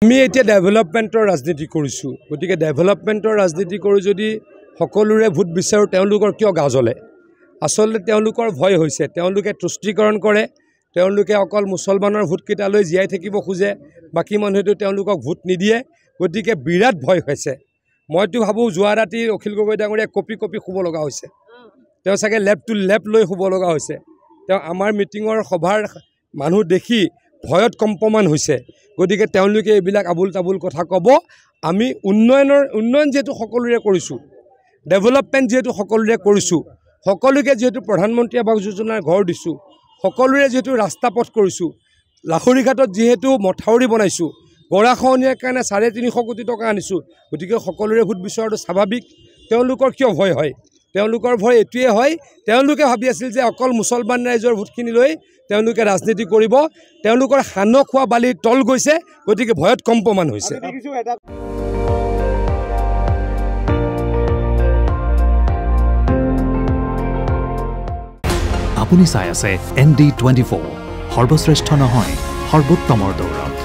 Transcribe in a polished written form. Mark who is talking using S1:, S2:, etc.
S1: আমি এতিয়া ডেভেলপমেণ্টৰ ৰাজনীতি কৰিছোঁ গতিকে ডেভেলপমেণ্টৰ ৰাজনীতি কৰি যদি সকলোৰে ভোট বিচাৰোঁ তেওঁলোকৰ কিয় গা জ্বলে আচলতে তেওঁলোকৰ ভয় হৈছে তেওঁলোকে তুষ্টিকৰণ কৰে তেওঁলোকে অকল মুছলমানৰ ভোটকেইটালৈ জীয়াই থাকিব খোজে বাকী মানুহেতো তেওঁলোকক ভোট নিদিয়ে গতিকে বিৰাট ভয় হৈছে মইতো ভাবোঁ যোৱা ৰাতি অখিল গগৈ ডাঙৰীয়া কপি শুব লগা হৈছে তেওঁ চাগে লেপ লৈ শুব লগা হৈছে তেওঁ আমাৰ মিটিঙৰ সভাৰ মানুহ দেখি ভয়ত কম্পমান হৈছে গতিকে তেওঁলোকে এইবিলাক আবুল তাবুল কথা ক'ব আমি উন্নয়ন যেহেতু সকলোৰে কৰিছোঁ ডেভেলপমেণ্ট যেহেতু সকলোৰে কৰিছোঁ সকলোকে যেহেতু প্ৰধানমন্ত্ৰী আৱাস যোজনাৰ ঘৰ দিছোঁ সকলোৰে যেহেতু ৰাস্তা পথ কৰিছোঁ লাহৰীঘাটত যেহেতু মথাউৰি বনাইছোঁ গৰাখহনীয়াৰ কাৰণে 350 কোটি টকা আনিছোঁ গতিকে সকলোৰে ভোট বিচৰাটো স্বাভাৱিক তেওঁলোকৰ কিয় ভয় হয় তেওঁলোকৰ ভয় এটোৱে হয় তেওঁলোকে ভাবি আছিল যে অকল মুছলমান ৰাইজৰ ভোটখিনি লৈ তেওঁলোকে ৰাজনীতি কৰিব তেওঁলোকৰ হান খোৱা বালিৰ তল গৈছে গতিকে ভয়ত কম্পমান হৈছে
S2: আপুনি চাই আছে ND24 সৰ্বশ্ৰেষ্ঠ নহয় সৰ্বোত্তমৰ দৌৰ